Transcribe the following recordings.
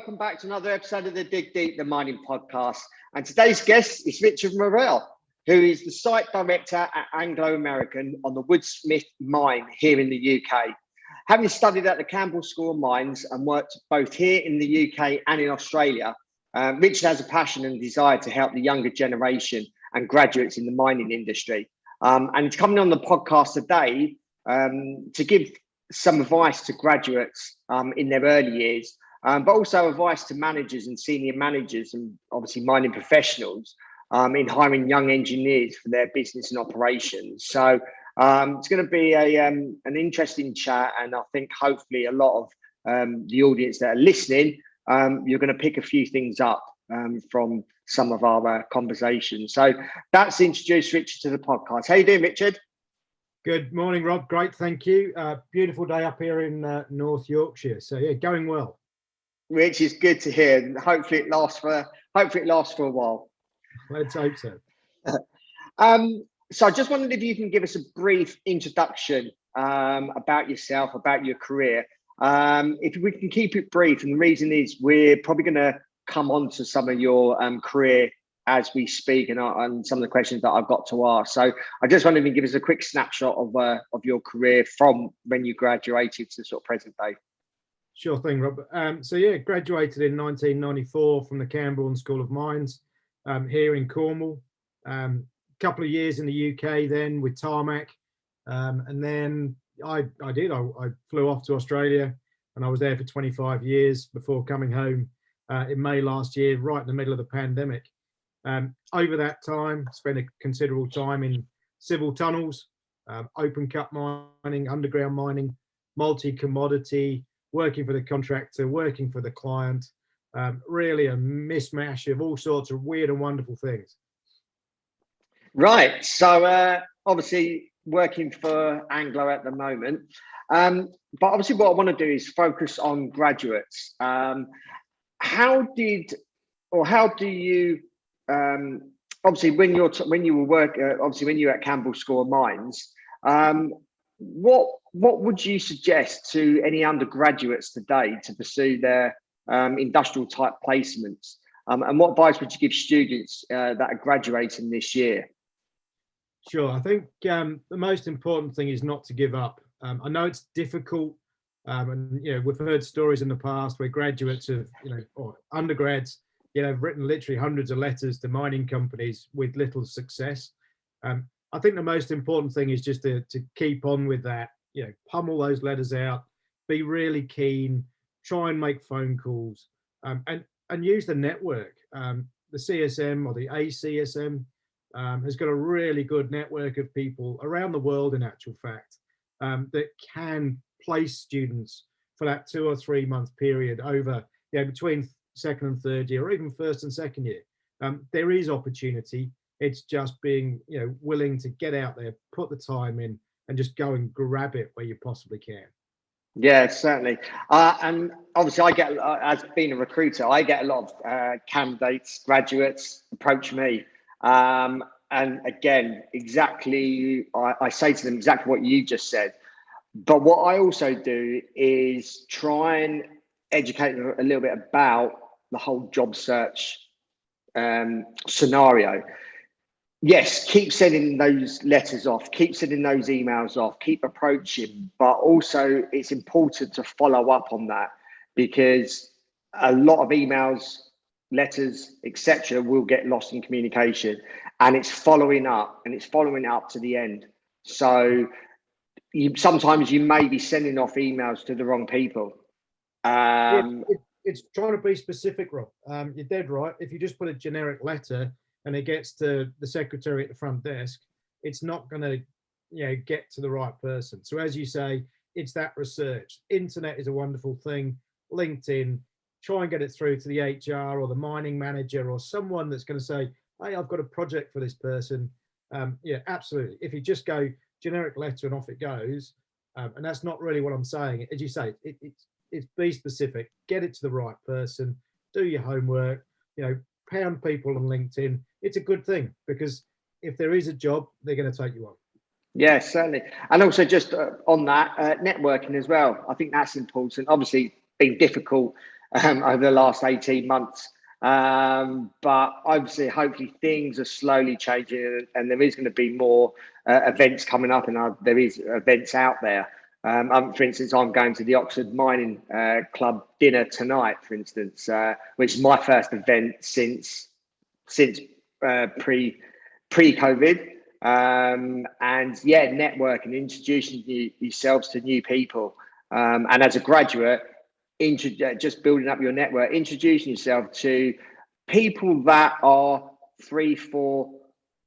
welcome back to another episode of the Dig Deep, the Mining Podcast. And today's guest is Richard Murrell, who is the site director at Anglo American on the Woodsmith mine here in the UK. Having studied at the Camborne School of Mines and worked both here in the UK and in Australia, Richard has a passion and desire to help the younger generation and graduates in the mining industry. And he's coming on the podcast today to give some advice to graduates in their early years, but also advice to managers and senior managers and obviously mining professionals in hiring young engineers for their business and operations. So it's going to be an interesting chat, and I think hopefully a lot of the audience that are listening, you're going to pick a few things up from some of our conversations. So that's introduced Richard to the podcast. How you doing, Richard? Good morning, Rob. Great, thank you. Beautiful day up here in North Yorkshire. So yeah, going well. Which is good to hear. And hopefully it lasts for a while. Let's hope so. So I just wondered if you can give us a brief introduction about yourself, about your career. If we can keep it brief, and the reason is we're probably going to come on to some of your career as we speak and some of the questions that I've got to ask. So I just wondered if you can give us a quick snapshot of your career from when you graduated to sort of present day. Sure thing, Rob. So yeah, graduated in 1994 from the Camborne School of Mines here in Cornwall. Couple of years in the UK then with Tarmac, and then I flew off to Australia, and I was there for 25 years before coming home in May last year, right in the middle of the pandemic. Over that time, spent a considerable time in civil tunnels, open cut mining, underground mining, multi-commodity, working for the contractor, working for the client, really a mishmash of all sorts of weird and wonderful things. Right. So obviously working for Anglo at the moment, but obviously what I want to do is focus on graduates. How do you obviously when you were at Camborne School of Mines, what would you suggest to any undergraduates today to pursue their industrial type placements? And what advice would you give students that are graduating this year? Sure. I think the most important thing is not to give up. I know it's difficult, and we've heard stories in the past where graduates have, or undergrads, have written literally hundreds of letters to mining companies with little success. I think the most important thing is just to keep on with that. Pummel those letters out, be really keen, try and make phone calls, and use the network. The CSM or the ACSM has got a really good network of people around the world, in actual fact, that can place students for that 2 or 3 month period over, between second and third year, or even first and second year. There is opportunity. It's just being, willing to get out there, put the time in, and just go and grab it where you possibly can. Yeah, certainly. And obviously, I get, as being a recruiter, I get a lot of candidates, graduates approach me. And again, exactly, I say to them exactly what you just said. But what I also do is try and educate them a little bit about the whole job search scenario. Yes, keep sending those letters off, keep sending those emails off, keep approaching, but also it's important to follow up on that, because a lot of emails, letters, etc. will get lost in communication, and it's following up to the end. So sometimes you may be sending off emails to the wrong people. It's trying to be specific, Rob. You're dead right. If you just put a generic letter and it gets to the secretary at the front desk, it's not going to, get to the right person. So as you say, it's that research. Internet is a wonderful thing. LinkedIn, try and get it through to the HR or the mining manager or someone that's going to say, hey, I've got a project for this person. Yeah, absolutely. If you just go generic letter and off it goes, and that's not really what I'm saying. As you say, it's be specific, get it to the right person, do your homework, pound people on LinkedIn. It's a good thing, because if there is a job, they're going to take you on. Yeah, certainly. And also just on that, networking as well. I think that's important. Obviously, been difficult over the last 18 months. But obviously, hopefully things are slowly changing, and there is going to be more events coming up, and there is events out there. For instance, I'm going to the Oxford Mining Club dinner tonight, for instance, which is my first event since pre-COVID. And yeah, networking, introducing yourselves to new people, and as a graduate, just building up your network, introducing yourself to people that are 3-4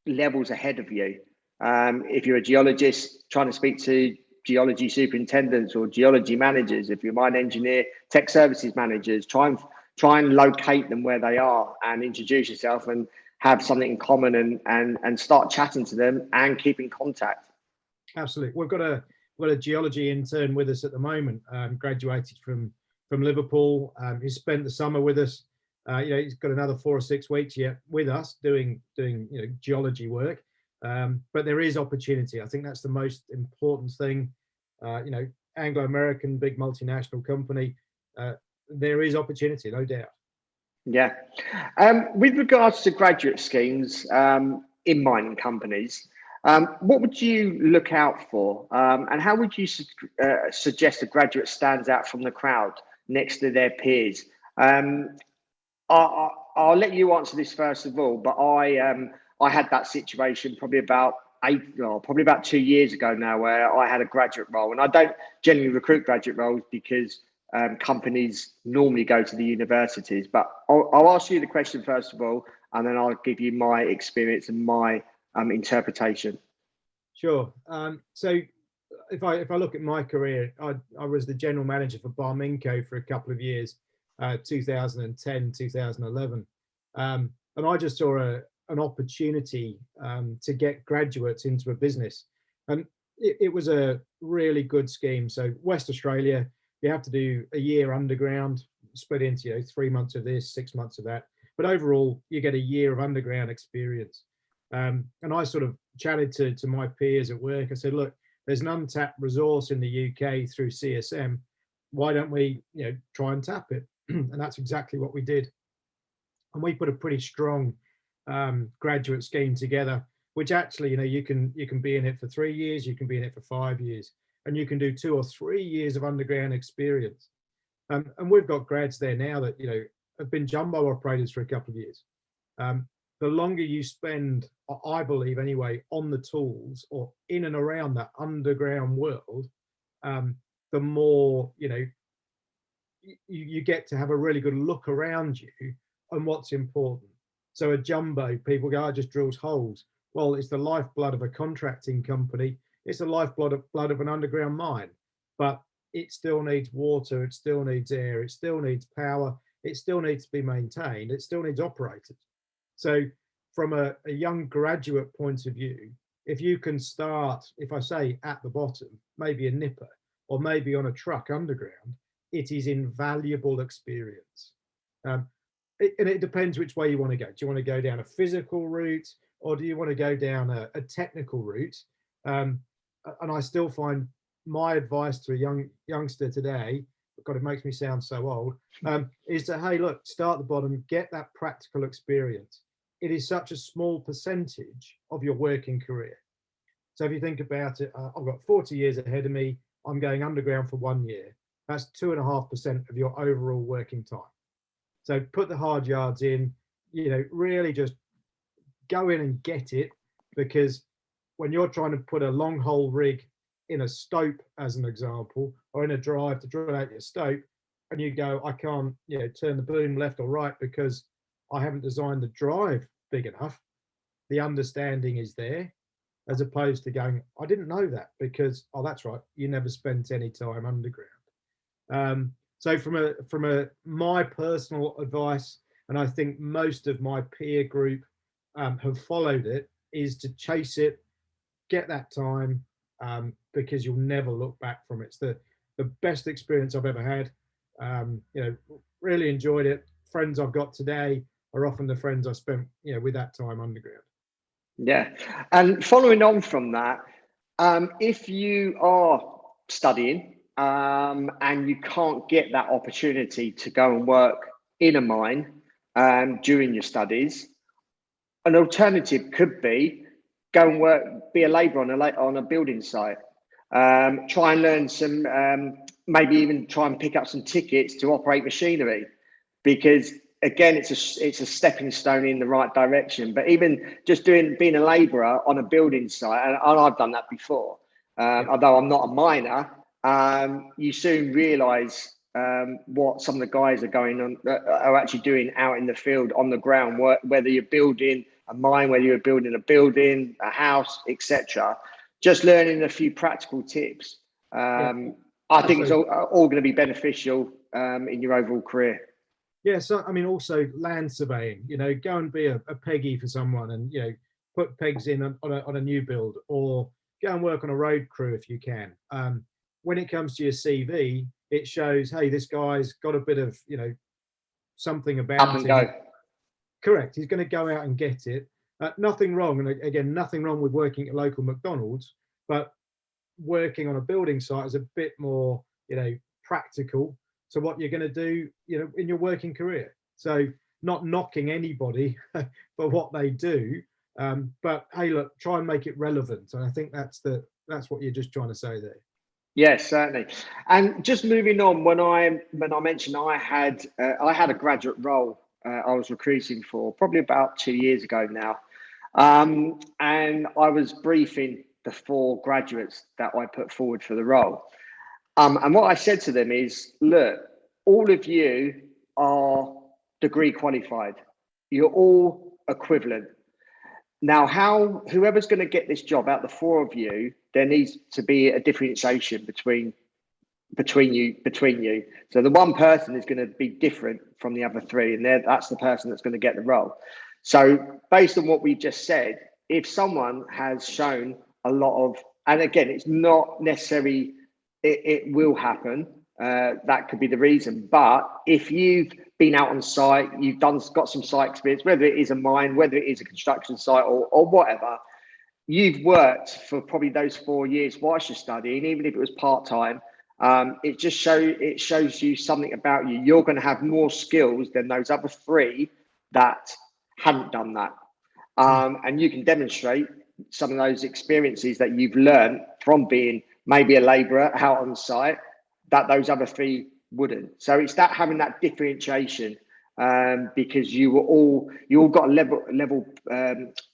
levels ahead of you. If you're a geologist, trying to speak to geology superintendents or geology managers. If you're a mine engineer, tech services managers, try and locate them where they are and introduce yourself and have something in common, and start chatting to them and keep in contact. Absolutely. We've got a geology intern with us at the moment, graduated from Liverpool. He spent the summer with us. He's got another 4 or 6 weeks yet with us doing geology work. But there is opportunity. I think that's the most important thing. Anglo American, big multinational company. There is opportunity, no doubt. Yeah. With regards to graduate schemes in mining companies, what would you look out for, and how would you suggest a graduate stands out from the crowd next to their peers? I'll let you answer this first of all, but I had that situation probably about 2 years ago now, where I had a graduate role, and I don't generally recruit graduate roles because companies normally go to the universities. But I'll ask you the question first of all, and then I'll give you my experience and my interpretation. Sure. So if I look at my career, I was the general manager for Barminco for a couple of years, 2010, 2011. And I just saw an opportunity to get graduates into a business. And it was a really good scheme. So West Australia, you have to do a year underground, split into 3 months of this, 6 months of that. But overall, you get a year of underground experience. And I sort of chatted to my peers at work. I said, look, there's an untapped resource in the UK through CSM. Why don't we try and tap it? And that's exactly what we did. And we put a pretty strong graduate scheme together, which actually, you can be in it for 3 years, you can be in it for 5 years, and you can do 2 or 3 years of underground experience. And we've got grads there now that have been jumbo operators for a couple of years. The longer you spend, I believe anyway, on the tools or in and around that underground world, the more you get to have a really good look around you and what's important. So a jumbo, people go, I just drills holes. Well, it's the lifeblood of a contracting company. It's the lifeblood of an underground mine, but it still needs water. It still needs air. It still needs power. It still needs to be maintained. It still needs operators. So from a young graduate point of view, if you can start, if I say at the bottom, maybe a nipper or maybe on a truck underground, it is invaluable experience. And it depends which way you want to go. Do you want to go down a physical route, or do you want to go down a technical route? And I still find my advice to a youngster today, God, it makes me sound so old, is to, hey, look, start at the bottom, get that practical experience. It is such a small percentage of your working career. So if you think about it, I've got 40 years ahead of me. I'm going underground for 1 year. That's 2.5% of your overall working time. So put the hard yards in, really just go in and get it, because when you're trying to put a long hole rig in a stope, as an example, or in a drive to drill out your stope, and you go, I can't, turn the boom left or right because I haven't designed the drive big enough. The understanding is there, as opposed to going, I didn't know that because, oh, that's right, you never spent any time underground. So from my personal advice, and I think most of my peer group have followed it, is to chase it, get that time, because you'll never look back from it. It's the best experience I've ever had. Really enjoyed it. Friends I've got today are often the friends I spent with that time underground. Yeah, and following on from that, if you are studying and you can't get that opportunity to go and work in a mine during your studies, an alternative could be go and work, be a labourer on a building site. Try and learn some, maybe even try and pick up some tickets to operate machinery, because again, it's a stepping stone in the right direction. But even just being a labourer on a building site, and I've done that before, although I'm not a miner, you soon realise what some of the guys are actually doing out in the field on the ground, whether you're building a mine, whether you're building a building, a house, etc. Just learning a few practical tips. I think it's all going to be beneficial in your overall career. Yeah, so I mean, also land surveying. Go and be a Peggy for someone, and put pegs in on a new build, or go and work on a road crew if you can. When it comes to your CV, it shows, hey, this guy's got a bit of something about Up and him. go. Correct. He's going to go out and get it. Nothing wrong, and again, nothing wrong with working at local McDonald's, but working on a building site is a bit more, practical to what you're going to do, in your working career. So not knocking anybody for what they do, but hey, look, try and make it relevant. And I think that's what you're just trying to say there. Yes, certainly. And just moving on, when I mentioned I had a graduate role I was recruiting for probably about 2 years ago now, and I was briefing the 4 graduates that I put forward for the role. And what I said to them is, look, all of you are degree qualified. You're all equivalent. Now, whoever's going to get this job out of the 4 of you, there needs to be a differentiation between you. So the one person is going to be different from the other 3, and that's the person that's going to get the role. So based on what we just said, if someone has shown a lot of, and again, it's not necessary, it will happen. That could be the reason. But if you've been out on site, you've got some site experience, whether it is a mine, whether it is a construction site or whatever, you've worked for probably those 4 years whilst you're studying, even if it was part-time. It shows you something about you. You're going to have more skills than those other 3 that hadn't done that. And you can demonstrate some of those experiences that you've learned from being maybe a labourer out on site that those other 3 wouldn't. So it's that having that differentiation, because you all got a level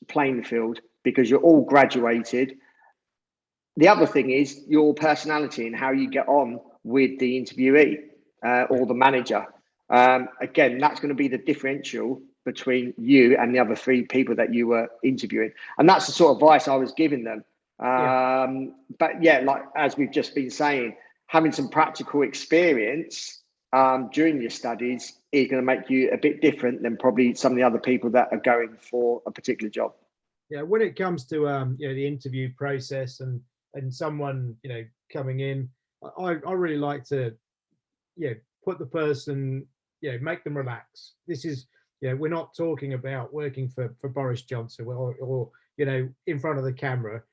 playing field, because you're all graduated. The other thing is your personality and how you get on with the interviewee or the manager. Again, that's going to be the differential between you and the other 3 people that you were interviewing. And that's the sort of advice I was giving them. But yeah, like as we've just been saying, having some practical experience during your studies is going to make you a bit different than probably some of the other people that are going for a particular job. Yeah, when it comes to the interview process and someone coming in, I really like to put the person, make them relax. This is we're not talking about working for Boris Johnson or in front of the camera.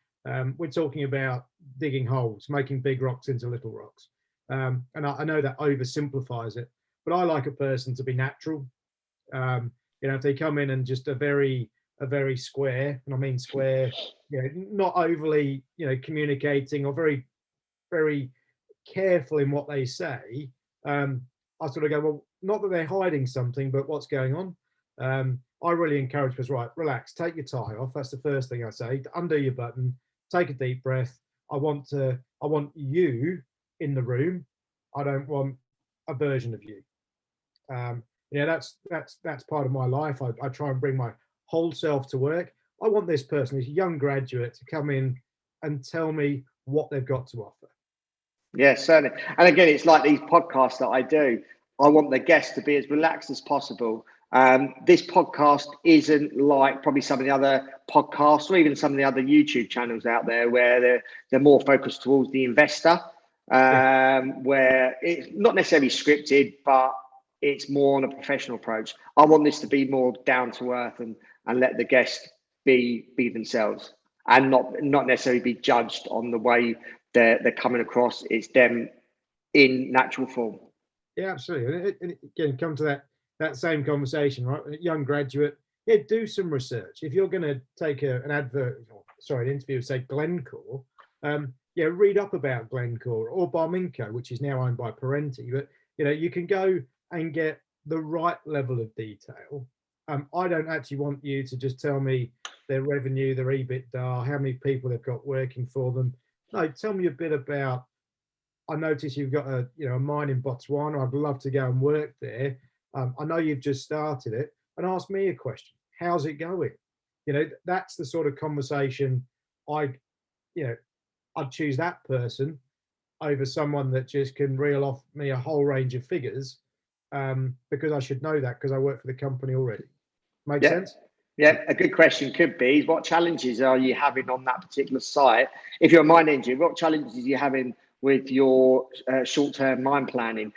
We're talking about digging holes, making big rocks into little rocks. And I know that oversimplifies it, but I like a person to be natural. If they come in and just a very square, and I mean square, not overly, communicating or very, very careful in what they say. I sort of go, well, not that they're hiding something, but what's going on? I really encourage people, right, relax, take your tie off. That's the first thing I say. Undo your button, take a deep breath. I want you in the room. I don't want a version of you. That's part of my life. I try and bring my whole self to work. I want this person, this young graduate, to come in and tell me what they've got to offer. Yes, certainly. And again, it's like these podcasts that I do. I want the guests to be as relaxed as possible. This podcast isn't like probably some of the other podcasts or even some of the other YouTube channels out there where they're more focused towards the investor, where it's not necessarily scripted, but it's more on a professional approach. I want this to be more down to earth and let the guests be themselves and not necessarily be judged on the way they're coming across. It's them in natural form. Yeah, absolutely. And again, come to that same conversation, right? A young graduate, yeah, do some research. If you're going to take an interview, say Glencore, yeah, read up about Glencore or Barminco, which is now owned by Parenti. But you can go and get the right level of detail. I don't actually want you to just tell me their revenue, their EBITDA, how many people they've got working for them. No, tell me a bit about. I notice you've got a mine in Botswana. I'd love to go and work there. I know you've just started it, and ask me a question. How's it going? That's the sort of conversation I'd choose that person over someone that just can reel off me a whole range of figures, because I should know that because I work for the company already. Make sense? Yeah, a good question could be, what challenges are you having on that particular site? If you're a mine engineer, what challenges are you having with your short-term mine planning?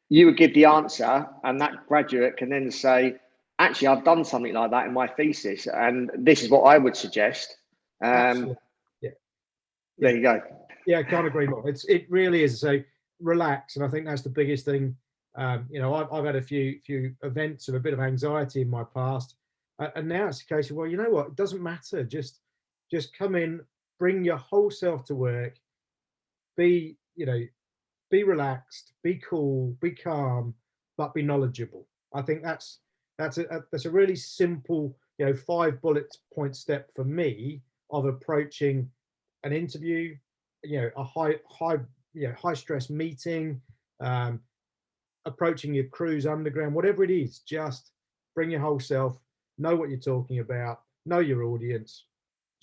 You would give the answer, and that graduate can then say, actually, I've done something like that in my thesis, and this is what I would suggest. Absolutely. Yeah. There you go. Yeah, I can't agree more. It really is. So relax, and I think that's the biggest thing. I've had a few events of a bit of anxiety in my past, and now it's a case of, well, you know what? It doesn't matter. Just come in, bring your whole self to work. Be relaxed, be cool, be calm, but be knowledgeable. I think that's a really simple 5 bullet point step for me of approaching an interview, a high stress meeting, approaching your cruise underground, whatever it is. Just bring your whole self, know what you're talking about, know your audience.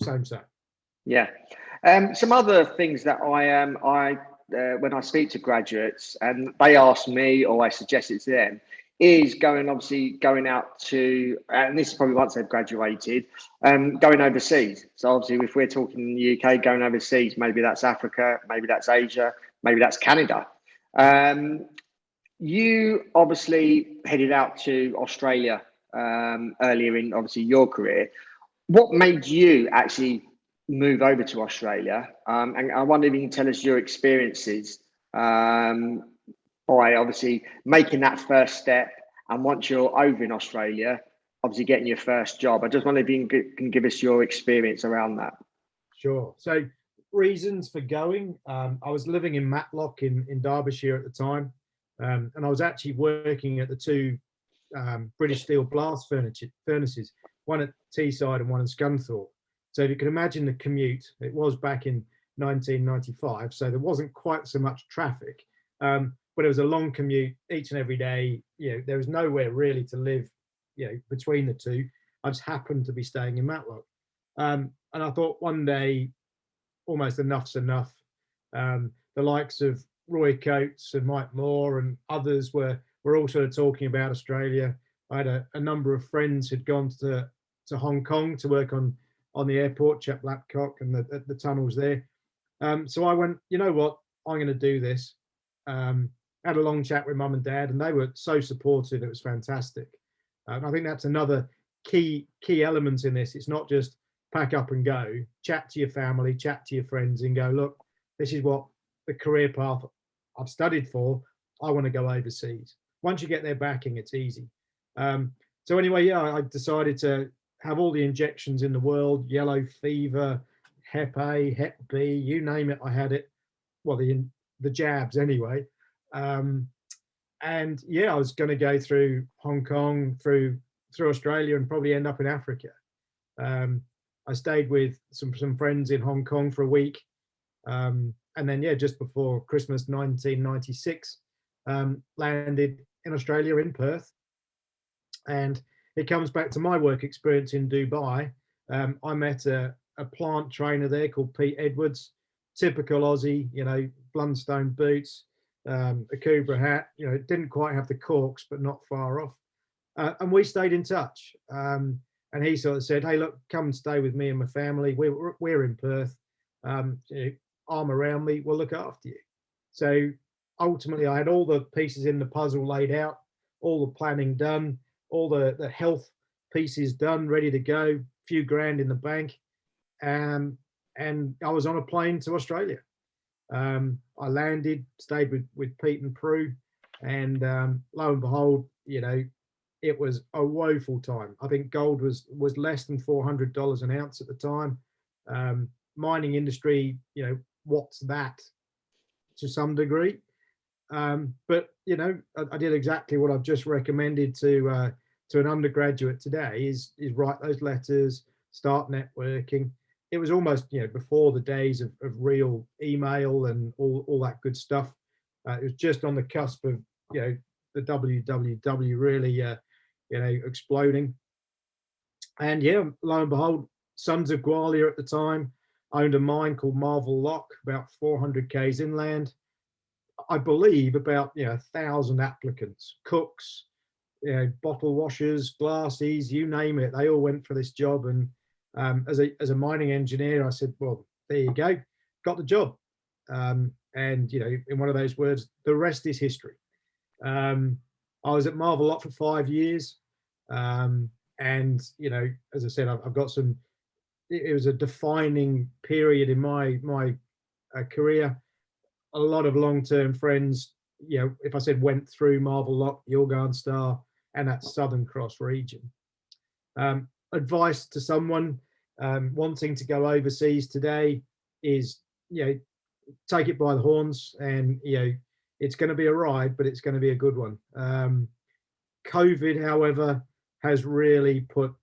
Same. Yeah. Some other things that I when I speak to graduates and they ask me, or I suggest it to them, is going out to, and this is probably once they've graduated, going overseas. So obviously, if we're talking in the UK, going overseas, maybe that's Africa, maybe that's Asia, maybe that's Canada. You obviously headed out to Australia earlier in obviously your career. What made you actually move over to Australia? And I wonder if you can tell us your experiences by obviously making that first step, and once you're over in Australia, obviously getting your first job. I just wonder if you can give us your experience around that. Sure. So reasons for going. I was living in Matlock in Derbyshire at the time, and I was actually working at the 2 British Steel blast furnaces, one at Teesside and one in Scunthorpe. So if you can imagine the commute, it was back in 1995, so there wasn't quite so much traffic, but it was a long commute each and every day. There was nowhere really to live, between the two. I just happened to be staying in Matlock, and I thought one day, almost enough's enough. The likes of Roy Coates and Mike Moore and others were all sort of talking about Australia. I had a number of friends who'd gone to Hong Kong to work on the airport, Chap Lapcock, and the tunnels there. So I went, you know what, I'm going to do this. Had a long chat with mum and dad, and they were so supportive. It was fantastic. I think that's another key element in this. It's not just pack up and go. Chat to your family, chat to your friends, and go, look, this is what the career path I've studied for. I want to go overseas. Once you get their backing, it's easy. So anyway, yeah, I decided to have all the injections in the world, yellow fever, Hep A, Hep B, you name it, I had it. Well, the jabs anyway. And yeah, I was going to go through Hong Kong, through Australia, and probably end up in Africa. I stayed with some friends in Hong Kong for a week. And then, yeah, just before Christmas 1996, landed in Australia, in Perth. And it comes back to my work experience in Dubai. I met a plant trainer there called Pete Edwards, typical Aussie, Blundstone boots, a Cobra hat. It didn't quite have the corks, but not far off. And we stayed in touch. And he sort of said, hey, look, come and stay with me and my family. We're in Perth. Arm around me, we'll look after you. So ultimately, I had all the pieces in the puzzle laid out, all the planning done, all the health pieces done, ready to go, few grand in the bank. And I was on a plane to Australia. I I landed, stayed with Pete and Prue, and lo and behold, it was a woeful time. I think gold was less than $400 an ounce at the time. Mining industry, what's that to some degree? But I did exactly what I've just recommended to an undergraduate today: is write those letters, start networking. It was almost before the days of real email and all that good stuff. It was just on the cusp of the www really exploding. And lo and behold, Sons of Gwalia at the time owned a mine called Marvel Lock, about 400 k's inland. I believe about 1,000 applicants, cooks, bottle washers, glassies, you name it. They all went for this job. And as a mining engineer, I said, well, there you go, got the job. And in one of those words, the rest is history. I was at Marvel Lock for 5 years, and as I said, I've got some. It was a defining period in my career. A lot of long-term friends, if I said went through Marvel Lock, Yilgarn Star, and that Southern Cross region. Advice to someone wanting to go overseas today is, take it by the horns, and it's going to be a ride, but it's going to be a good one. COVID, however, has really put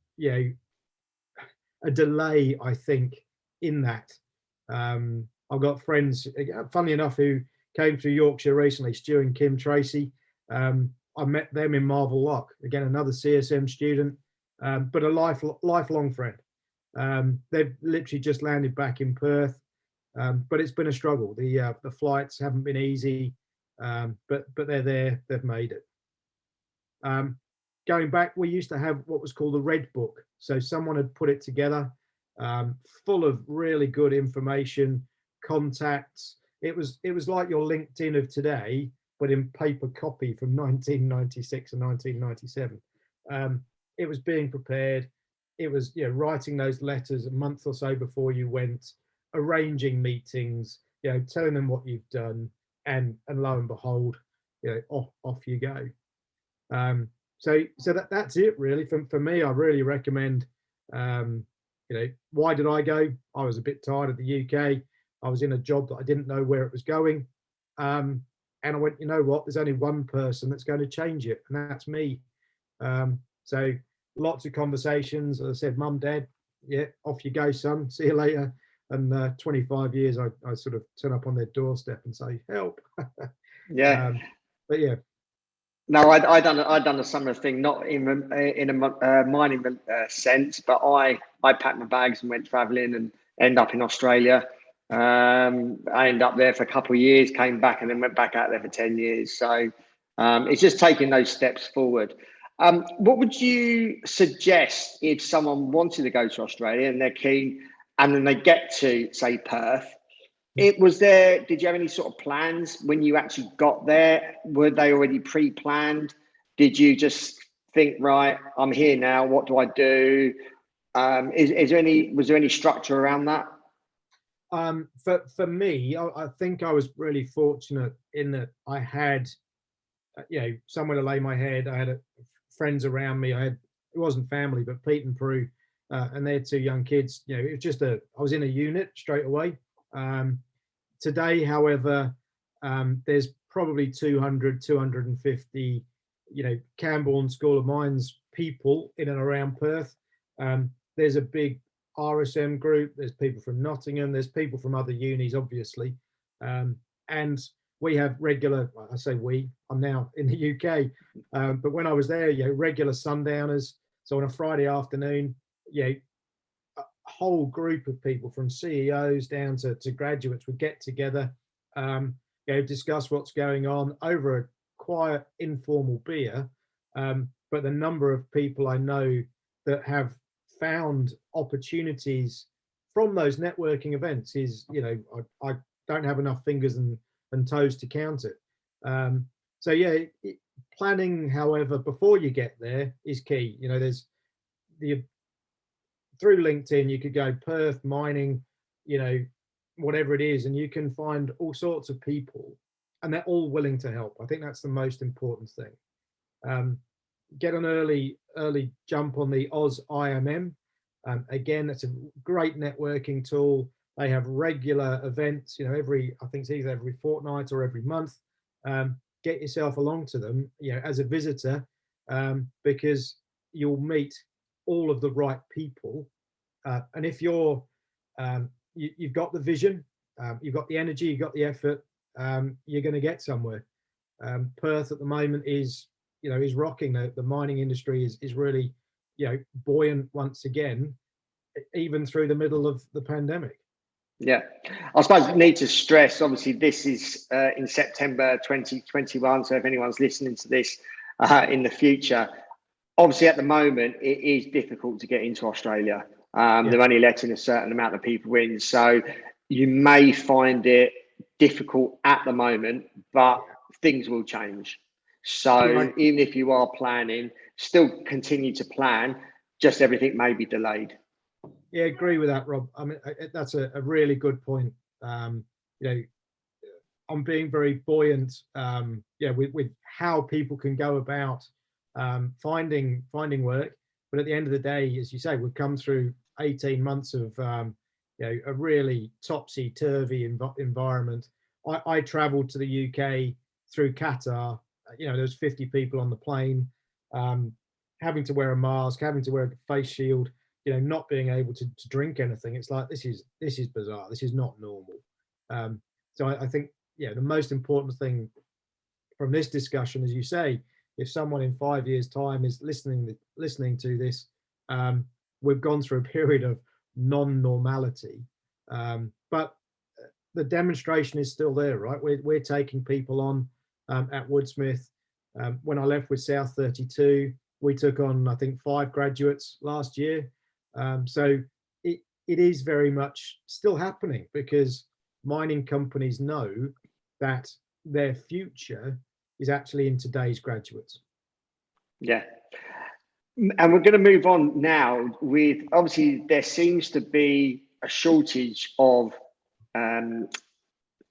a delay, I think, in that. I've got friends, funnily enough, who came through Yorkshire recently, Stu and Kim Tracy. I met them in Marvel Lock, again, another CSM student, but a lifelong friend. They've literally just landed back in Perth, but it's been a struggle. The flights haven't been easy, but they're there, they've made it. Going back, we used to have what was called the Red Book. So someone had put it together, full of really good information, contacts. It was like your LinkedIn of today, but in paper copy from 1996 and 1997. It was being prepared. It was writing those letters a month or so before you went, arranging meetings, telling them what you've done, and lo and behold, off you go. So that's it really. For me, I really recommend. Why did I go? I was a bit tired of the UK. I was in a job that I didn't know where it was going, and I went, you know what? There's only one person that's going to change it, and that's me. So lots of conversations. As I said, Mum, Dad, off you go, son. See you later. And 25 years, I sort of turn up on their doorstep and say, help. Yeah. But yeah. No, I done a similar thing, not in a mining sense, but I packed my bags and went travelling and ended up in Australia. I ended up there for a couple of years, came back, and then went back out there for 10 years. So it's just taking those steps forward. What would you suggest if someone wanted to go to Australia and they're keen, and then they get to, say, Perth? Did you have any sort of plans when you actually got there? Were they already pre-planned? Did you just think, right, I'm here now, what do I do? Was there any structure around that? For me, I think I was really fortunate in that I had, somewhere to lay my head. I had friends around me. It wasn't family, but Pete and Prue, and they had 2 young kids. It was just I was in a unit straight away. Today, however, there's probably 200, 250, Camborne School of Mines people in and around Perth. There's a big RSM group. There's people from Nottingham. There's people from other unis, obviously. And we have regular, I say we, I'm now in the UK, but when I was there, regular sundowners. So on a Friday afternoon, a whole group of people from CEOs down to graduates would get together, discuss what's going on over a quiet, informal beer. But the number of people I know that have found opportunities from those networking events is, I don't have enough fingers and toes to count it. Planning, however, before you get there is key. There's through LinkedIn, you could go Perth mining, whatever it is, and you can find all sorts of people, and they're all willing to help. I think that's the most important thing. Get an early jump on the Oz IMM. Again, it's a great networking tool. They have regular events, you know, I think it's either every fortnight or every month. Get yourself along to them, you know, as a visitor, because you'll meet all of the right people. And if you've got the vision, you've got the energy, you've got the effort, you're going to get somewhere. Perth at the moment is rocking. The mining industry is really, you know, buoyant once again, even through the middle of the pandemic. Yeah, I suppose I need to stress, obviously, this is in September 2021. So if anyone's listening to this in the future, obviously at the moment, it is difficult to get into Australia. They're only letting a certain amount of people in. So you may find it difficult at the moment, but things will change. So even if you are planning, still continue to plan, just everything may be delayed. Yeah, agree with that, Rob. I mean, that's a really good point. You know, I'm being very buoyant, with how people can go about finding work. But at the end of the day, as you say, we've come through 18 months of a really topsy-turvy environment. I travelled to the UK through Qatar. You know, there was 50 people on the plane, having to wear a mask, having to wear a face shield. You know, not being able to drink anything. It's like, this is bizarre. This is not normal. So I think, the most important thing from this discussion, as you say, if someone in 5 years' time is listening to this, we've gone through a period of non-normality, but the demonstration is still there, right? We're taking people on at Woodsmith. When I left with South 32, we took on, I think, 5 graduates last year. So it is very much still happening, because mining companies know that their future is actually in today's graduates. Yeah. And we're going to move on now with, obviously, there seems to be a shortage of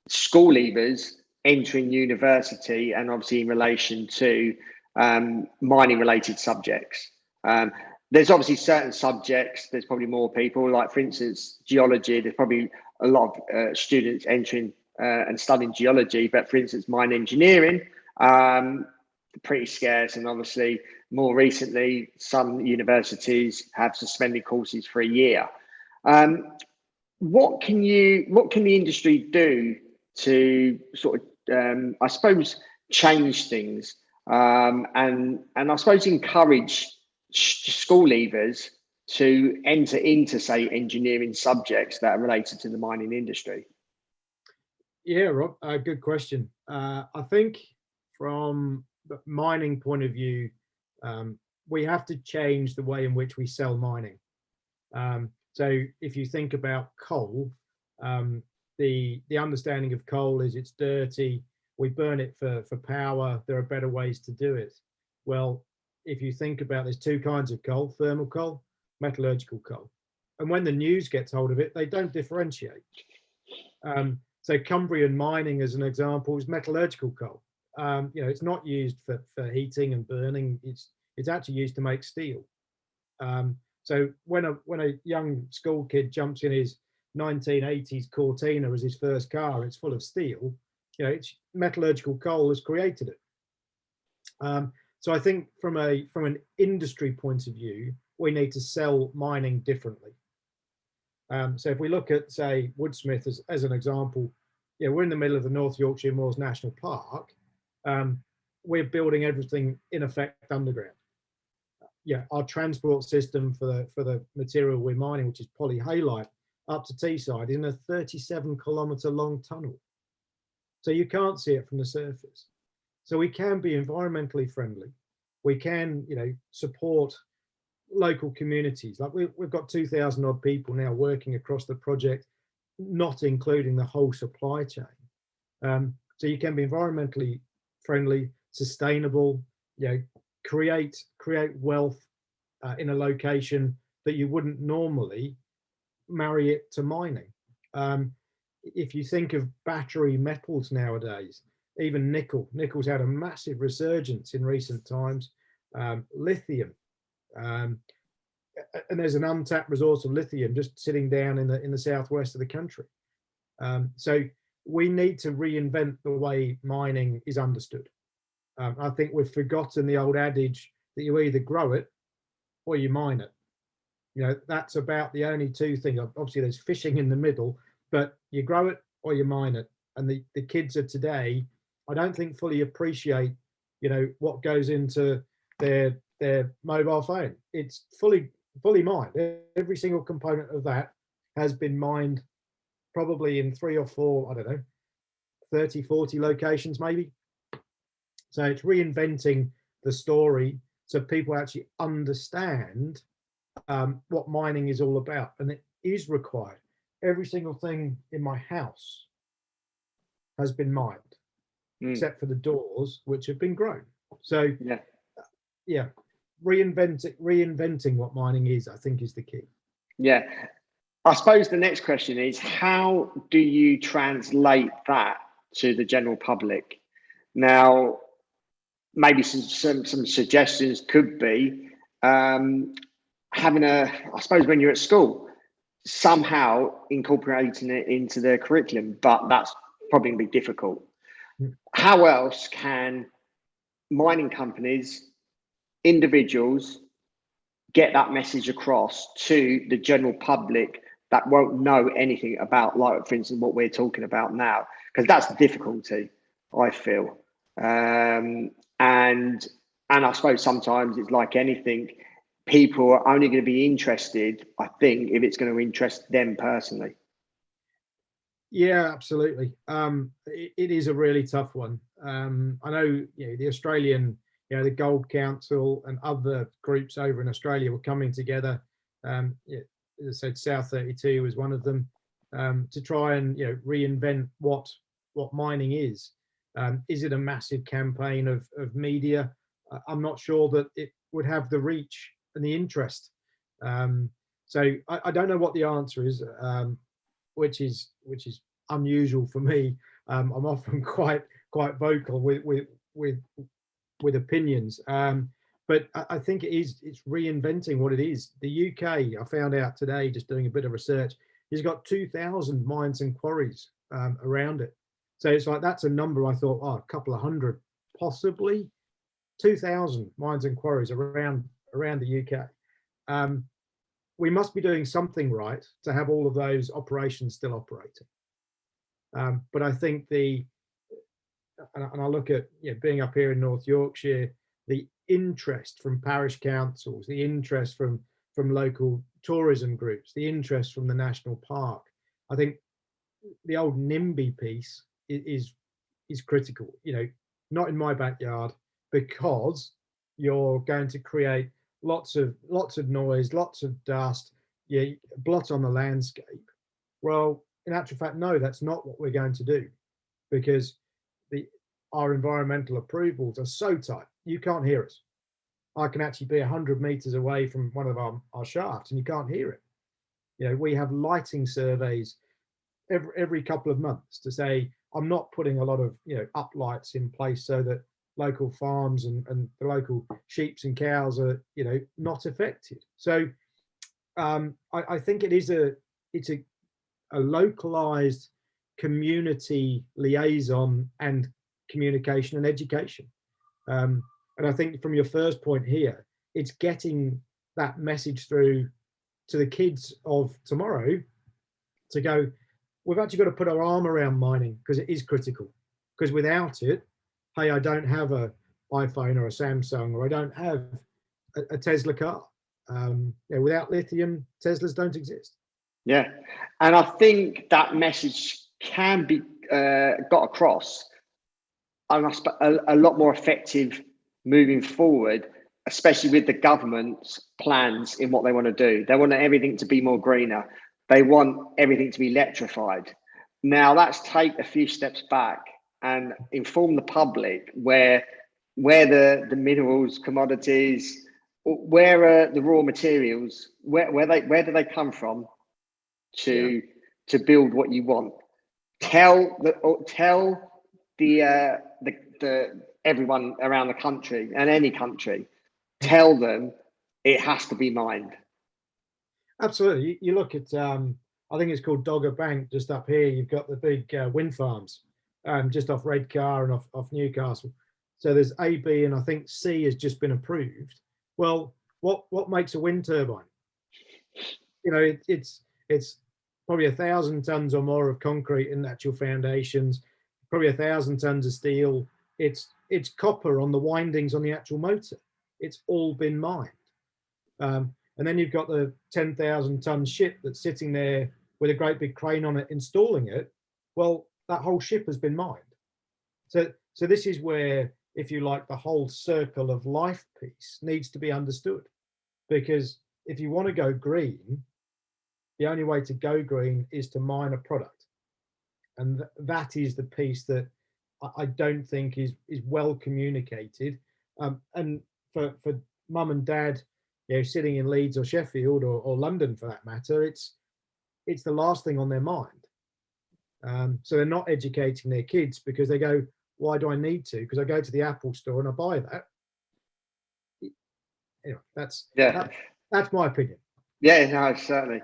school leavers entering university, and obviously in relation to mining related subjects. There's obviously certain subjects, there's probably more people, like, for instance, geology. There's probably a lot of students entering and studying geology, but for instance, mine engineering, pretty scarce. And obviously, more recently, some universities have suspended courses for a year. What can the industry do to sort of, I suppose, change things, and I suppose encourage school leavers to enter into, say, engineering subjects that are related to the mining industry? Yeah, Rob, good question. I think from the mining point of view, we have to change the way in which we sell mining. So if you think about coal, the understanding of coal is it's dirty, we burn it for power, there are better ways to do it. Well, if you think about, there's 2 kinds of coal: thermal coal, metallurgical coal. And when the news gets hold of it, they don't differentiate. So Cumbrian mining, as an example, is metallurgical coal. It's not used for heating and burning. It's actually used to make steel. So when a young school kid jumps in his 1980s Cortina as his first car, it's full of steel. It's metallurgical coal has created it. So I think from an industry point of view, we need to sell mining differently. So if we look at, say, Woodsmith as an example, we're in the middle of the North Yorkshire Moors National Park. We're building everything in effect underground. Our transport system for the material we're mining, which is polyhalite, up to Teesside, is in a 37-kilometre long tunnel. So you can't see it from the surface. So we can be environmentally friendly. We can, support local communities. Like we've got 2,000 odd people now working across the project, not including the whole supply chain. So you can be environmentally friendly, sustainable, create wealth in a location that you wouldn't normally marry it to mining. if you think of battery metals nowadays, even nickel's had a massive resurgence in recent times. Lithium, and there's an untapped resource of lithium just sitting down in the southwest of the country. So we need to reinvent the way mining is understood. I think we've forgotten the old adage that you either grow it or you mine it. You know, that's about the only two things. Obviously, there's fishing in the middle, but you grow it or you mine it. And the kids of today, I don't think fully appreciate, you know, what goes into their mobile phone. It's fully mined. Every single component of that has been mined, probably in 3 or 4, I don't know, 30, 40 locations maybe. So it's reinventing the story so people actually understand what mining is all about. And it is required. Every single thing in my house has been mined, except for the doors, which have been grown. So yeah, reinventing what mining is, I think, is the key. Yeah. I suppose the next question is, how do you translate that to the general public? Now, maybe some suggestions could be having I suppose when you're at school, somehow incorporating it into their curriculum, but that's probably going to be difficult. How else can mining companies, individuals, get that message across to the general public that won't know anything about, like, for instance, what we're talking about now? Because that's the difficulty, I feel. And I suppose sometimes it's like anything, people are only going to be interested, I think, if it's going to interest them personally. Yeah, absolutely. It is a really tough one. I know, the Australian, the Gold Council and other groups over in Australia were coming together. As I said, South 32 was one of them, to try and reinvent what mining is. Is it a massive campaign of media? I'm not sure that it would have the reach and the interest. So I don't know what the answer is, which is unusual for me. I'm often quite vocal with opinions, but I think it's reinventing what it is. The UK, I found out today, just doing a bit of research, has got 2,000 mines and quarries around it. So it's like, that's a number I thought, a couple of hundred, possibly 2,000 mines and quarries around the UK. We must be doing something right to have all of those operations still operating. But I think and I look at being up here in North Yorkshire, the interest from parish councils, the interest from local tourism groups, the interest from the national park. I think the old NIMBY piece is critical. Not in my backyard, because you're going to create lots of noise, lots of dust, blot on the landscape. Well, in actual fact, no, that's not what we're going to do, because our environmental approvals are so tight, you can't hear us. I can actually be 100 meters away from one of our shafts and you can't hear it. We have lighting surveys every couple of months to say, I'm not putting a lot of uplights in place so that local farms and the local sheep and cows are not affected. So I think it's a localized community liaison and communication and education. And I think from your first point here, it's getting that message through to the kids of tomorrow to go, we've actually got to put our arm around mining, because it is critical. Because without it, hey, I don't have an iPhone or a Samsung, or I don't have a Tesla car. Without lithium, Teslas don't exist. Yeah, and I think that message can be got across a lot more effective moving forward, especially with the government's plans in what they want to do. They want everything to be more greener. They want everything to be electrified. Now, let's take a few steps back and inform the public where the minerals, commodities, where are the raw materials, where do they come from to build what you want. tell the everyone around the country and any country, tell them it has to be mined. Absolutely. You look at, I think it's called Dogger Bank, just up here. You've got the big wind farms, just off Redcar and off Newcastle. So there's A, B, and I think C has just been approved. Well, what makes a wind turbine? You know, it's probably 1,000 tons or more of concrete in actual foundations, probably 1,000 tons of steel. It's copper on the windings on the actual motor. It's all been mined. And then you've got the 10,000 ton ship that's sitting there with a great big crane on it, installing it. Well, that whole ship has been mined. So this is where, if you like, the whole circle of life piece needs to be understood. Because if you want to go green, the only way to go green is to mine a product. And that is the piece that I don't think is well communicated. And for mum and dad, you know, sitting in Leeds or Sheffield or London for that matter, it's the last thing on their mind. So they're not educating their kids because they go, why do I need to? Because I go to the Apple store and I buy that. Anyway, that's my opinion. Yeah, no, certainly.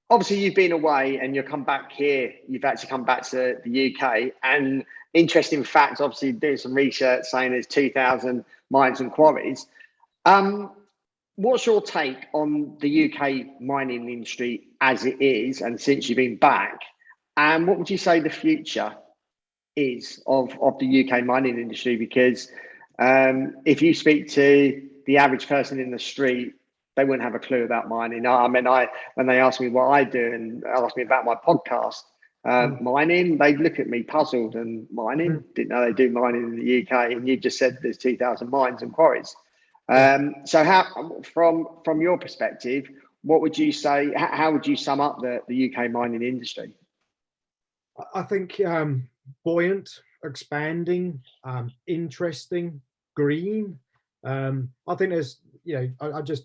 Obviously, you've been away and you've come back here. You've actually come back to the UK. And interesting fact, obviously, doing some research saying there's 2,000 mines and quarries. What's your take on the UK mining industry as it is, and since you've been back? And what would you say the future is of the UK mining industry? Because if you speak to the average person in the street, they wouldn't have a clue about mining. I mean, when they ask me what I do and ask me about my podcast, mining, they look at me puzzled. And mining, didn't know they do mining in the UK. And you just said there's 2,000 mines and quarries. So how, from your perspective, what would you say? How would you sum up the UK mining industry? I think buoyant, expanding, interesting, green. I think there's, you know, I just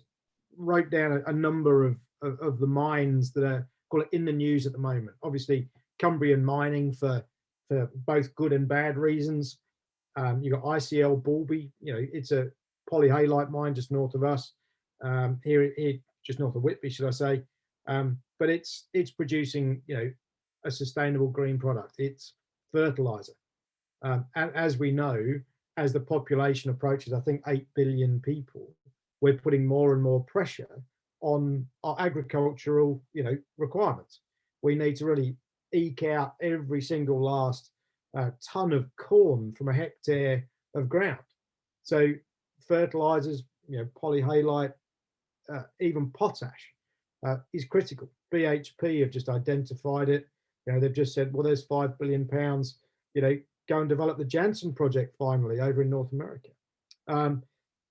wrote down a number of the mines that are, call it, in the news at the moment. Obviously, Cumbrian mining for both good and bad reasons. You've got ICL Bulby, you know, it's a polyhalite mine just north of us, here just north of Whitby, should I say. But it's producing, you know, a sustainable green product. It's fertilizer. And as we know, as the population approaches, I think 8 billion people, we're putting more and more pressure on our agricultural, you know, requirements. We need to really eke out every single last ton of corn from a hectare of ground. So fertilizers, you know, polyhalite, even potash is critical. BHP have just identified it. You know, they've just said, well, there's £5 billion, you know, go and develop the Janssen project finally over in North America.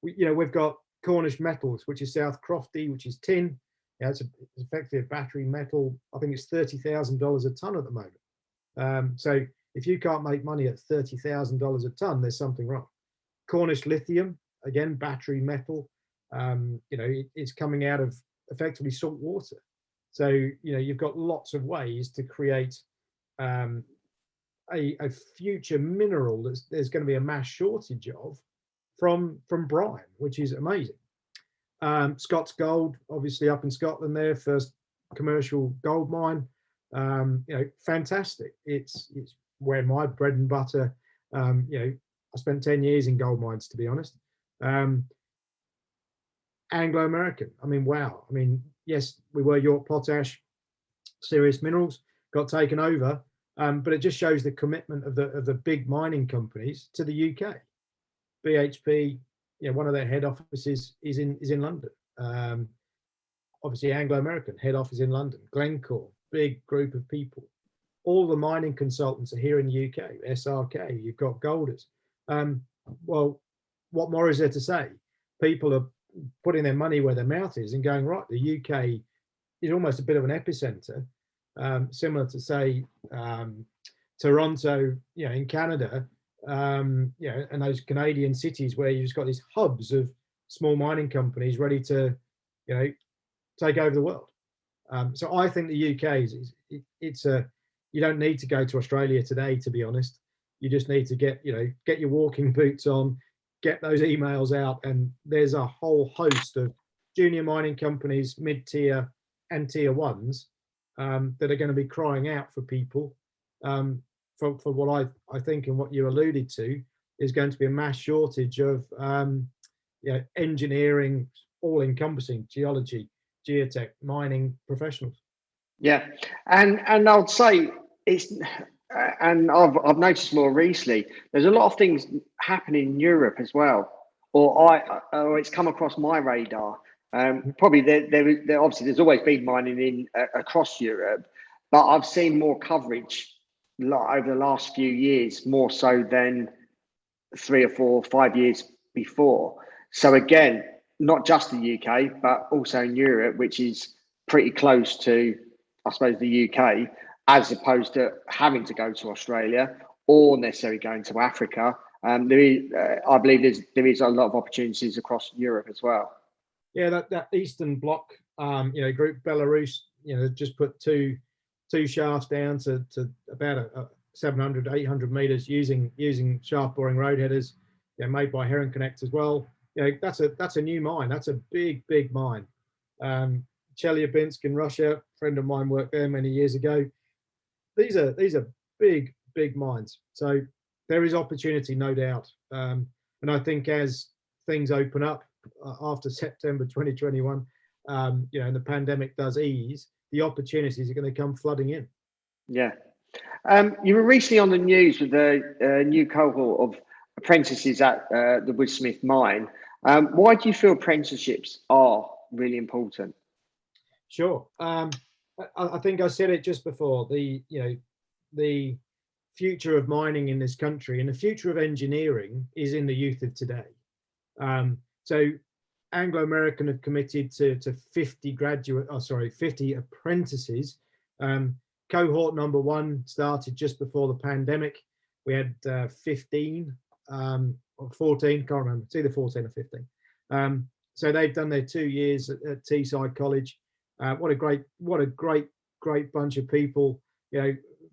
We've got Cornish Metals, which is South Crofty, which is tin. Yeah, it's effectively a battery metal. I think it's $30,000 a ton at the moment. So if you can't make money at $30,000 a ton, there's something wrong. Cornish Lithium, again, battery metal. It's coming out of effectively salt water. So, you know, you've got lots of ways to create a future mineral that there's going to be a mass shortage of from brine, which is amazing. Scots Gold, obviously up in Scotland, their first commercial gold mine. Fantastic. It's where my bread and butter. I spent 10 years in gold mines, to be honest. Anglo American. I mean, wow. I mean, yes, we were York Potash, Serious Minerals, got taken over, but it just shows the commitment of the big mining companies to the UK. BHP, one of their head offices is in London. Obviously, Anglo American head office in London. Glencore, big group of people. All the mining consultants are here in the UK. SRK, you've got Golders. Well, what more is there to say? People are putting their money where their mouth is and going, right, the UK is almost a bit of an epicenter, similar to, say, Toronto, in Canada, and those Canadian cities where you've just got these hubs of small mining companies ready to, take over the world. So I think the UK it's a You don't need to go to Australia today, to be honest. You just need to get your walking boots on, get those emails out, and there's a whole host of junior mining companies, mid-tier and tier ones, that are going to be crying out for people, for what I think, and what you alluded to, is going to be a mass shortage of engineering, all-encompassing geology, geotech, mining professionals. Yeah, and I'd say it's, and I've noticed more recently, there's a lot of things happening in Europe as well, or it's come across my radar. Probably there obviously there's always been mining in across Europe, but I've seen more coverage over the last few years, more so than 3 or 4 or 5 years before. So again, not just the UK, but also in Europe, which is pretty close to, I suppose, the UK, as opposed to having to go to Australia or necessarily going to Africa. I believe there is a lot of opportunities across Europe as well. Yeah, that Eastern Bloc, group, Belarus, just put two shafts down to about 700, 800 meters using shaft boring road headers, made by Heron Connect as well. That's a new mine. That's a big mine. Chelyabinsk in Russia, a friend of mine worked there many years ago. These are big mines. So there is opportunity, no doubt. And I think as things open up after September 2021, and the pandemic does ease, the opportunities are going to come flooding in. Yeah. You were recently on the news with a new cohort of apprentices at the Woodsmith mine. Why do you feel apprenticeships are really important? Sure. I think I said it just before. The future of mining in this country and the future of engineering is in the youth of today. So Anglo American have committed to 50 50 apprentices. Cohort number 1 started just before the pandemic. We had 15 or 14, can't remember, it's either 14 or 15. So they've done their 2 years at Teesside College. What a great bunch of people,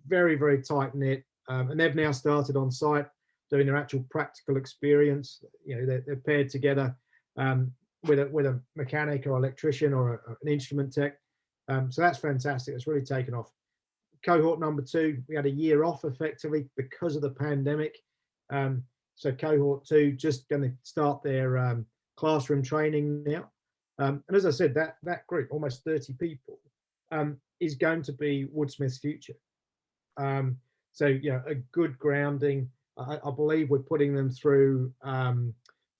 very tight knit. And they've now started on site doing their actual practical experience. They're paired together with a mechanic or electrician or an instrument tech. So that's fantastic. It's really taken off. Cohort number 2, we had a year off effectively because of the pandemic. So cohort 2 just going to start their classroom training now. And as I said, that group, almost 30 people, is going to be Woodsmith's future. So a good grounding. I believe we're putting them through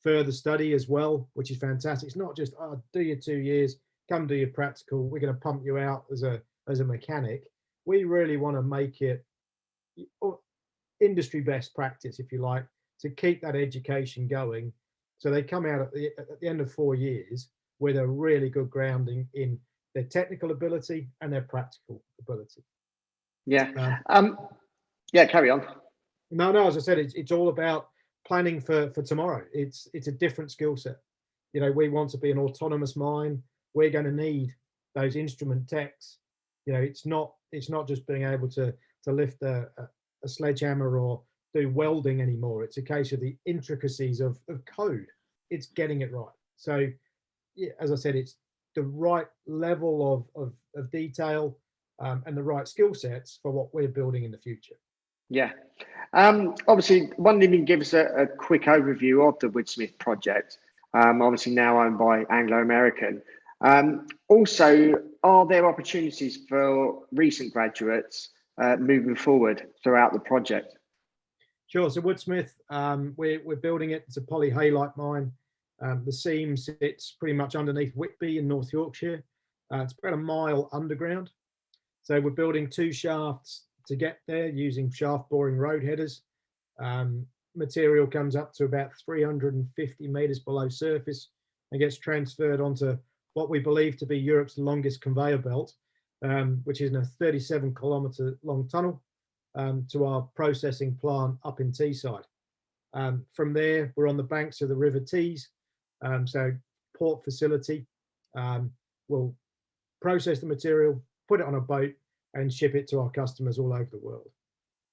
further study as well, which is fantastic. It's not just do your 2 years, come do your practical. We're going to pump you out as a mechanic. We really want to make it industry best practice, if you like, to keep that education going. So they come out at the end of 4 years with a really good grounding in their technical ability and their practical ability. Yeah. Carry on. No, as I said, it's all about planning for tomorrow. It's a different skill set. We want to be an autonomous mine. We're going to need those instrument techs. It's not just being able to lift a sledgehammer or do welding anymore. It's a case of the intricacies of code. It's getting it right. So, as I said, it's the right level of detail and the right skill sets for what we're building in the future. Yeah. Obviously, wondering if you can give us a quick overview of the Woodsmith Project, obviously now owned by Anglo American. Also, are there opportunities for recent graduates moving forward throughout the project? Sure. So Woodsmith, we're building it. It's a polyhalite mine. The seam sits pretty much underneath Whitby in North Yorkshire. It's about a mile underground. So we're building 2 shafts to get there using shaft boring road headers. Material comes up to about 350 meters below surface and gets transferred onto what we believe to be Europe's longest conveyor belt, which is in a 37-kilometer long tunnel to our processing plant up in Teesside. From there, we're on the banks of the River Tees, so port facility. We'll process the material, put it on a boat, and ship it to our customers all over the world.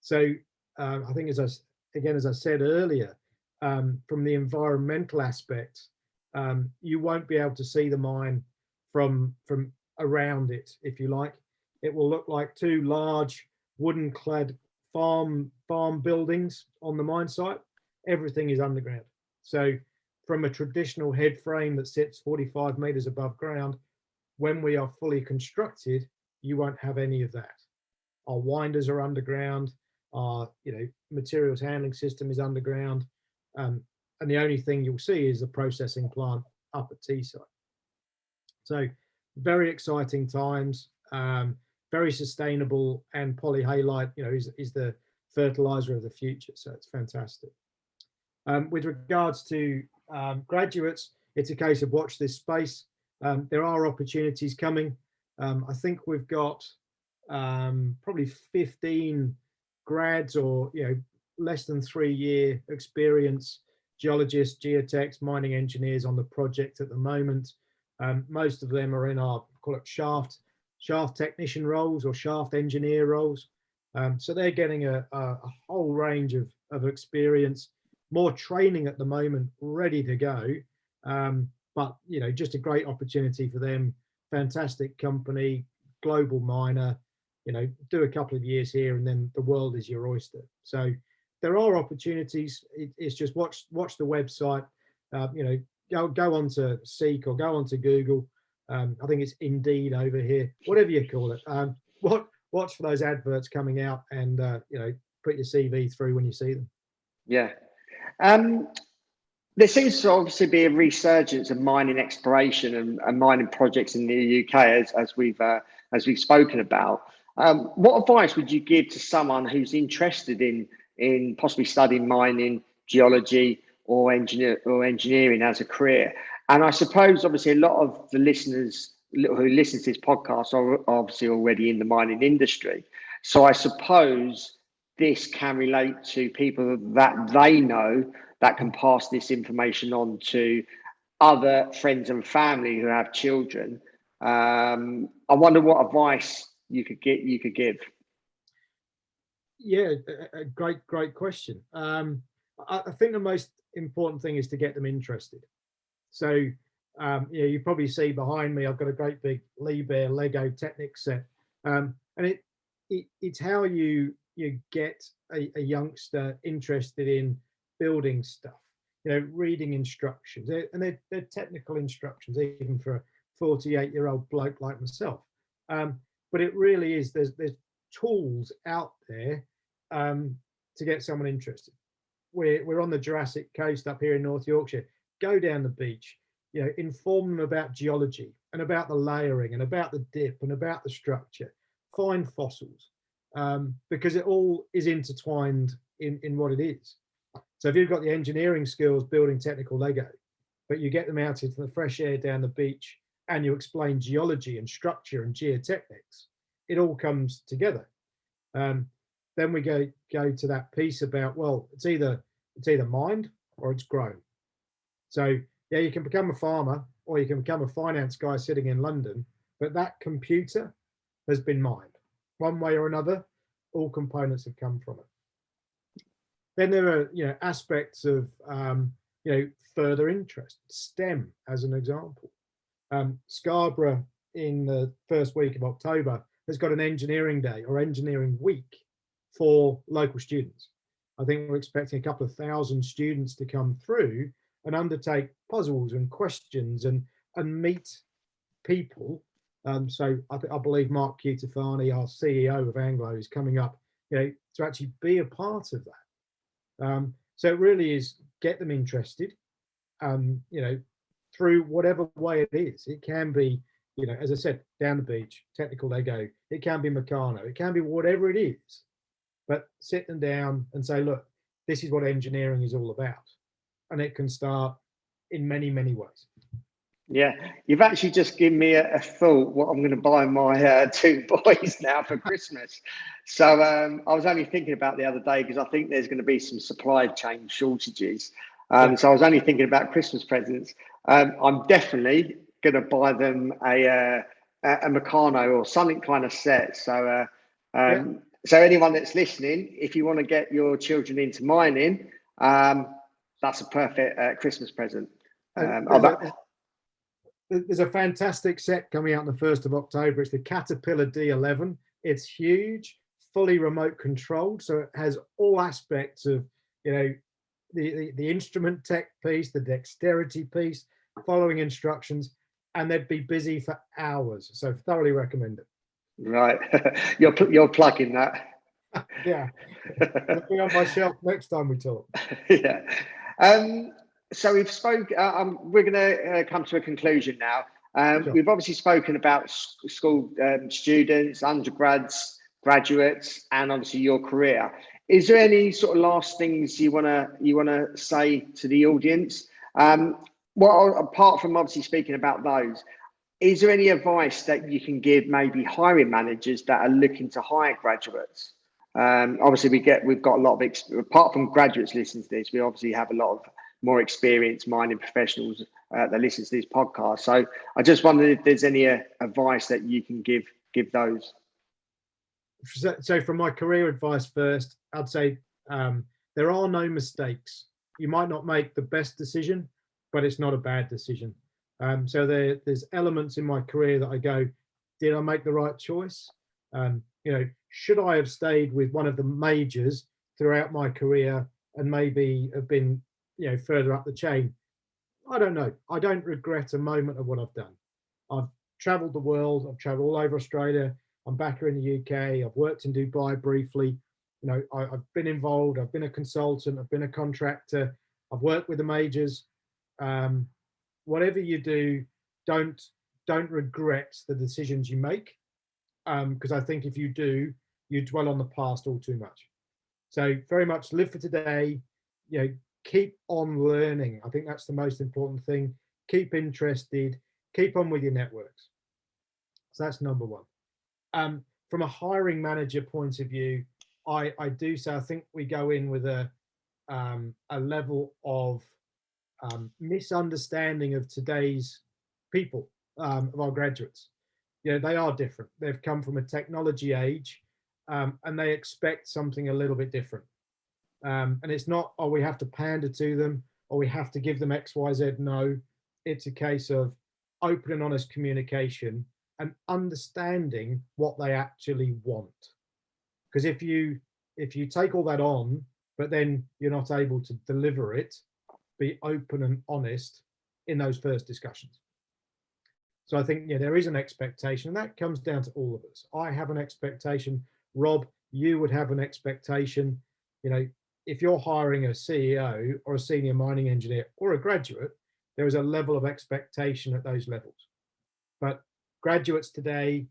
So I think, as I said earlier, from the environmental aspect, you won't be able to see the mine from around it, if you like. It will look like two large wooden-clad farm buildings on the mine site. Everything is underground. So from a traditional head frame that sits 45 meters above ground, when we are fully constructed, you won't have any of that. Our winders are underground. Our materials handling system is underground, and the only thing you'll see is the processing plant up at Teesside. So very exciting times, very sustainable, and polyhalite is the fertilizer of the future. So it's fantastic. With regards to graduates, it's a case of watch this space. There are opportunities coming. I think we've got probably 15 grads or less than 3-year experience geologists, geotechs, mining engineers on the project at the moment. Most of them are in our, call it, shaft technician roles or shaft engineer roles. So they're getting a whole range of experience, more training at the moment, ready to go. But just a great opportunity for them. Fantastic company, global miner. Do a couple of years here and then the world is your oyster. So there are opportunities. It's just watch the website. Go on to Seek or go on to Google. I think it's Indeed over here, whatever you call it. Watch for those adverts coming out and put your CV through when you see them. Yeah. There seems to obviously be a resurgence of mining exploration and mining projects in the UK, as we've spoken about. What advice would you give to someone who's interested in possibly studying mining, geology, or engineering as a career? And I suppose obviously a lot of the listeners who listen to this podcast are obviously already in the mining industry. So I suppose this can relate to people that they know that can pass this information on to other friends and family who have children. I wonder what advice you could give. Yeah, a great question. I think the most important thing is to get them interested. So you probably see behind me, I've got a great big Liebherr Lego Technic set, and it's how you get a youngster interested in building stuff. Reading instructions, and they're technical instructions, even for a 48-year-old bloke like myself. But it really is, there's tools out there to get someone interested. We're on the Jurassic Coast up here in North Yorkshire. Go down the beach, inform them about geology and about the layering and about the dip and about the structure. Find fossils, because it all is intertwined in what it is. So if you've got the engineering skills building technical Lego, but you get them out into the fresh air down the beach and you explain geology and structure and geotechnics, it all comes together. Then we go to that piece about, well, it's either mined or it's grown. So yeah, you can become a farmer or you can become a finance guy sitting in London, but that computer has been mined one way or another. All components have come from it. Then there are aspects of further interest. STEM, as an example. Scarborough in the first week of October has got an engineering day or engineering week for local students. I think we're expecting a couple of thousand students to come through and undertake puzzles and questions and meet people. So I believe Mark Cutafani, our CEO of Anglo, is coming up, to actually be a part of that. So it really is get them interested, through whatever way it is. It can be, as I said, down the beach, technical Lego. It can be Meccano. It can be whatever it is. But sit them down and say, look, this is what engineering is all about. And it can start in many, many ways. Yeah, you've actually just given me a thought what I'm going to buy my 2 boys now for Christmas. So I was only thinking about the other day because I think there's going to be some supply chain shortages. So I was only thinking about Christmas presents. I'm definitely going to buy them a a Meccano or something kind of set. So, Yeah. so anyone that's listening, if you want to get your children into mining, that's a perfect Christmas present. There's a fantastic set coming out on the 1st of October. It's the Caterpillar D11. It's huge, fully remote controlled. So it has all aspects of, the instrument tech piece, the dexterity piece, following instructions, and they'd be busy for hours. So thoroughly recommend it. Right. You're plugging that. Yeah. It'll be on my shelf next time we talk. Yeah. So we've we're going to come to a conclusion now. Sure. We've obviously spoken about school students, undergrads, graduates, and obviously your career. Is there any sort of last things you wanna say to the audience? Well, apart from obviously speaking about those, is there any advice that you can give maybe hiring managers that are looking to hire graduates? Obviously, we've got a lot of apart from graduates listening to this, we obviously have a lot of more experienced mining professionals that listen to this podcast. So I just wondered if there's any advice that you can give those. So from my career advice first, I'd say there are no mistakes. You might not make the best decision, but it's not a bad decision. So there's elements in my career that I go, did I make the right choice? Should I have stayed with one of the majors throughout my career and maybe have been, further up the chain? I don't know. I don't regret a moment of what I've done. I've traveled the world. I've traveled all over Australia. I'm back here in the UK. I've worked in Dubai briefly. I've been involved. I've been a consultant. I've been a contractor. I've worked with the majors. Whatever you do, don't regret the decisions you make, because I think if you do, you dwell on the past all too much. So very much live for today. Keep on learning. I think that's the most important thing. Keep interested. Keep on with your networks. So that's number one. From a hiring manager point of view, I do say I think we go in with a level of misunderstanding of today's people, of our graduates. They are different. They've come from a technology age, and they expect something a little bit different. And it's not, we have to pander to them, or we have to give them X, Y, Z. No, it's a case of open and honest communication and understanding what they actually want. Because if you take all that on, but then you're not able to deliver it, be open and honest in those first discussions. So I think there is an expectation, and that comes down to all of us. I have an expectation. Rob, you would have an expectation. If you're hiring a CEO or a senior mining engineer or a graduate, there is a level of expectation at those levels. But graduates today,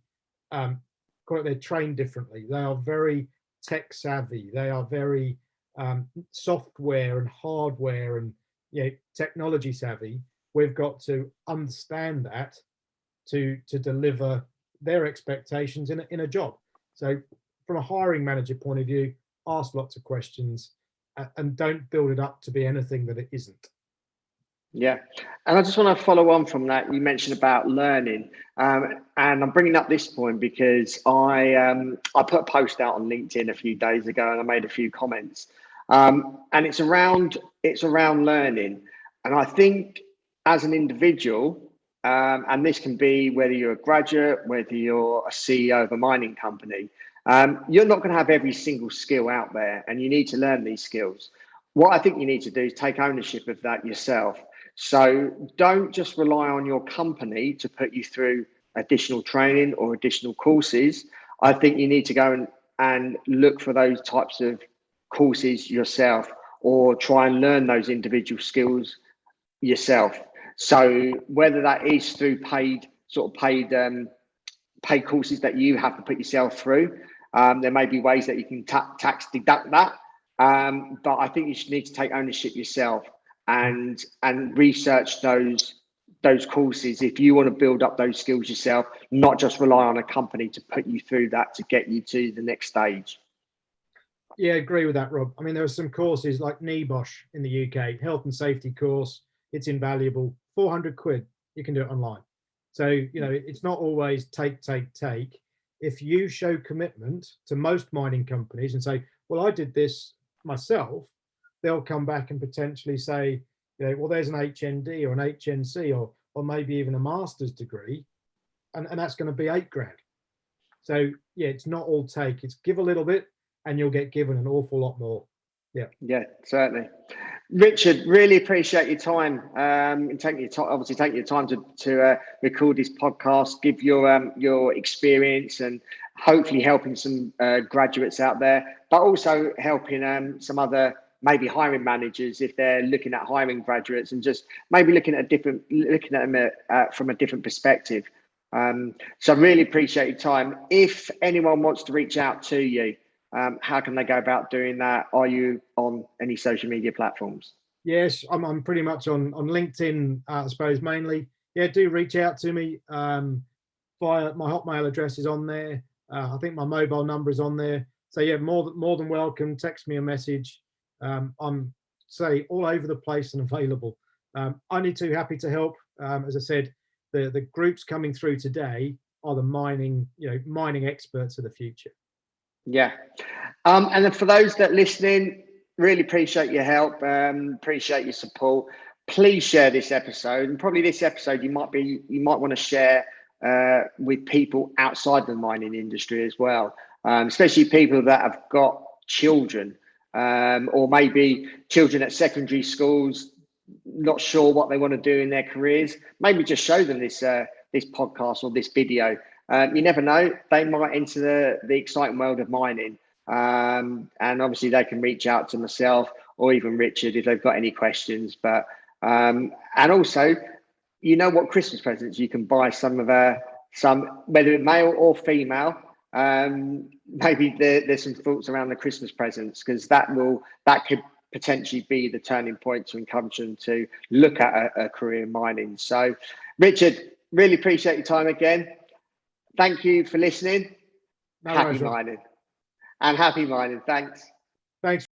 they're trained differently. They are very tech savvy. They are very software and hardware and technology savvy. We've got to understand that to deliver their expectations in a job. So from a hiring manager point of view, ask lots of questions and don't build it up to be anything that it isn't. Yeah, and I just want to follow on from that. You mentioned about learning, and I'm bringing up this point because I put a post out on LinkedIn a few days ago, and I made a few comments, and it's around learning. And I think as an individual, and this can be whether you're a graduate, whether you're a CEO of a mining company, you're not going to have every single skill out there, and you need to learn these skills. What I think you need to do is take ownership of that yourself. So don't just rely on your company to put you through additional training or additional courses. I think you need to go and look for those types of courses yourself, or try and learn those individual skills yourself. So whether that is through paid courses that you have to put yourself through, there may be ways that you can tax deduct that. But I think you should need to take ownership yourself and research those courses if you want to build up those skills yourself, not just rely on a company to put you through that to get you to the next stage. Yeah, I agree with that, Rob. I mean, there are some courses like NEBOSH in the UK, health and safety course. It's invaluable. 400 quid. You can do it online. So, it's not always take. If you show commitment to most mining companies and say, well, I did this myself, they'll come back and potentially say, well, there's an HND or an HNC or maybe even a master's degree, and that's going to be £8,000. So yeah, it's not all take, it's give a little bit and you'll get given an awful lot more. Yeah, certainly. Richard, really appreciate your time and taking your time to record this podcast, give your experience, and hopefully helping some graduates out there, but also helping some other maybe hiring managers if they're looking at hiring graduates and just maybe looking at them from a different perspective. So I really appreciate your time. If anyone wants to reach out to you, how can they go about doing that? Are you on any social media platforms? Yes, I'm pretty much on LinkedIn, I suppose, mainly. Yeah, do reach out to me via my Hotmail address is on there. I think my mobile number is on there. So yeah, more than welcome. Text me a message. I'm all over the place and available. Only too happy to help. As I said, the groups coming through today are the mining experts of the future. Yeah. And then for those that are listening, really appreciate your help, appreciate your support. Please share this episode, and probably this episode you might want to share with people outside the mining industry as well, especially people that have got children, or maybe children at secondary schools, not sure what they want to do in their careers. Maybe just show them this podcast or this video. You never know, they might enter the exciting world of mining. And obviously they can reach out to myself or even Richard if they've got any questions. But and also, what Christmas presents you can buy some whether it's male or female. Maybe there's some thoughts around the Christmas presents, because that could potentially be the turning point to encourage them to look at a career in mining. So Richard, really appreciate your time again. Thank you for listening. Happy mining. And happy mining. Thanks. Thanks.